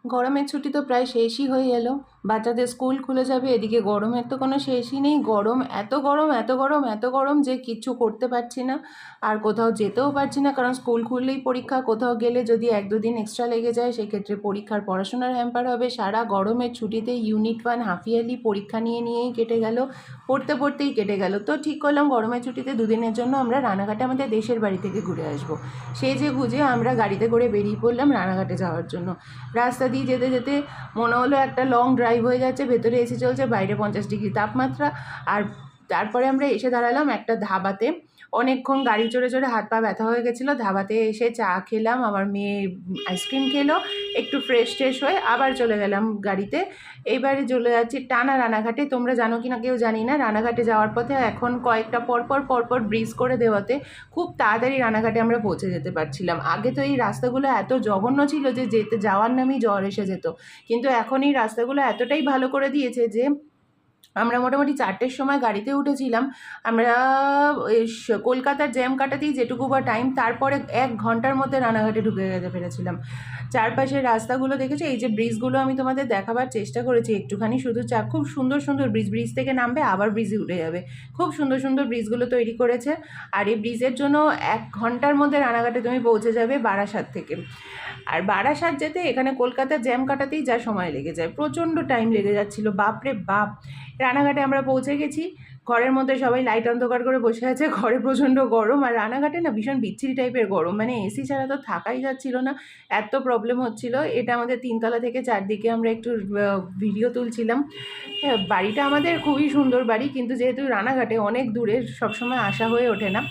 গরমের ছুটি তো প্রায় শেষই হয়ে এলো। বাচ্চাদের স্কুল খুলে যাবে, এদিকে গরমের তো কোনো শেষই নেই। গরম, এত গরম, এত গরম, এত গরম যে কিচ্ছু করতে পারছি না, আর কোথাও যেতেও পারছি না, কারণ স্কুল খুললেই পরীক্ষা। কোথাও গেলে যদি 1-2 দিন এক্সট্রা লেগে যায়, সেক্ষেত্রে পরীক্ষার পড়াশোনার হ্যাম্পার হবে। সারা গরমের ছুটিতে ইউনিট 1 হাফ ইয়ারলি পরীক্ষা নিয়েই কেটে গেল, পড়তে পড়তেই কেটে গেল। তো ঠিক করলাম গরমের ছুটিতে 2 দিনের জন্য আমরা রানাঘাটে আমাদের দেশের বাড়ি থেকে ঘুরে আসবো। সেজে গুজে আমরা গাড়িতে করে বেরিয়ে পড়লাম রানাঘাটে যাওয়ার জন্য। রাস্তা দিয়ে যেতে যেতে মনে হলো একটা লং ড্রাইভ হয়ে যাচ্ছে, ভেতরে এসি চলছে, বাইরে 50 ডিগ্রি তাপমাত্রা। আর তারপরে আমরা এসে দাঁড়ালাম একটা ধাবাতে। অনেকক্ষণ গাড়ি চড়ে চড়ে হাত পা ব্যথা হয়ে গেছিলো। ধাবাতে এসে চা খেলাম, আমার মেয়ে আইসক্রিম খেলো, একটু ফ্রেশ হয়ে আবার চলে গেলাম গাড়িতে। এইবারে চলে যাচ্ছি টানা রানাঘাটে। তোমরা জানো কি না কেউ জানি না, রানাঘাটে যাওয়ার পথে এখন কয়েকটা পরপর ব্রিজ করে দেওয়াতে খুব তাড়াতাড়ি রানাঘাটে আমরা পৌঁছে যেতে পারছিলাম। আগে তো এই রাস্তাগুলো এত জঘন্য ছিল যে যাওয়ার নামই জ্বর এসে যেত, কিন্তু এখন এই রাস্তাগুলো এতটাই ভালো করে দিয়েছে যে আমরা মোটামুটি 4টের সময় গাড়িতে উঠেছিলাম। আমরা কলকাতার জ্যাম কাটাতেই যেটুকু বা টাইম, তারপরে 1 ঘন্টার মধ্যে রানাঘাটে ঢুকে যেতে পেরেছিলাম। চারপাশের রাস্তাগুলো দেখেছি, এই যে ব্রিজগুলো আমি তোমাদের দেখাবার চেষ্টা করেছি একটুখানি, শুধু খুব সুন্দর ব্রিজ থেকে নামবে আবার ব্রিজে উঠে যাবে, খুব সুন্দর ব্রিজগুলো তৈরি করেছে। আর এই ব্রিজের জন্য 1 ঘন্টার মধ্যে রানাঘাটে তুমি পৌঁছে যাবে বারাসাত থেকে। আর বারাসাত যেতে এখানে কলকাতার জ্যাম কাটাতেই যা সময় লেগে যায়, প্রচণ্ড টাইম লেগে যাচ্ছিলো, বাপরে বাপ। রানাঘাটে আমরা পৌঁছে গেছি। ঘরের মধ্যে সবাই লাইট অন্ধকার করে বসে আছে, ঘরে প্রচণ্ড গরম। আর রানাঘাটে না ভীষণ বিচ্ছিরি টাইপের গরম, মানে এসি ছাড়া তো থাকাই যাচ্ছিল না, এত প্রবলেম হচ্ছিল। এটা আমাদের 3তলা থেকে চারদিকে আমরা একটু ভিডিও তুলছিলাম। হ্যাঁ, বাড়িটা আমাদের খুবই সুন্দর বাড়ি, কিন্তু যেহেতু রানাঘাটে অনেক দূরে, সবসময় আসা হয়ে ওঠে না।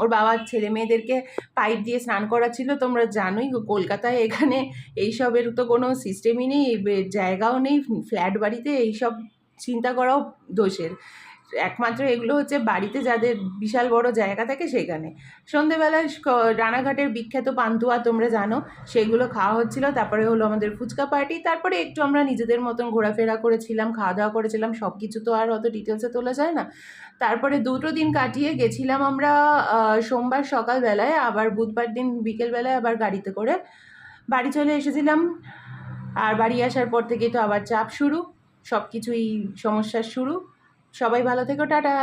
ওর বাবার ছেলে মেয়েদেরকে পাইপ দিয়ে স্নান করাচ্ছিল। তোমরা জানোই কলকাতায় এখানে এইসবের তো কোনো সিস্টেমই নেই, জায়গাও নেই, ফ্ল্যাট বাড়িতে এইসব চিন্তা করাও দোষের। একমাত্র এগুলো হচ্ছে বাড়িতে যাদের বিশাল বড় জায়গা থাকে সেখানে। সন্ধেবেলায় রানাঘাটের বিখ্যাত পান্তুয়া তোমরা জানো, সেগুলো খাওয়া হচ্ছিলো। তারপরে হলো আমাদের ফুচকা পার্টি, তারপরে একটু আমরা নিজেদের মতন ঘোরাফেরা করেছিলাম, খাওয়া দাওয়া করেছিলাম। সব কিছু তো আর অত ডিটেলসে তোলা যায় না। তারপরে 2টো দিন কাটিয়ে গেছিলাম আমরা সোমবার সকালবেলায়, আবার বুধবার দিন বিকেলবেলায় আবার গাড়িতে করে বাড়ি চলে এসেছিলাম। আর বাড়ি আসার পর থেকেই তো আবার চাপ শুরু, সব কিছুই সমস্যার শুরু। সবাই ভালো থেকো, টাটা।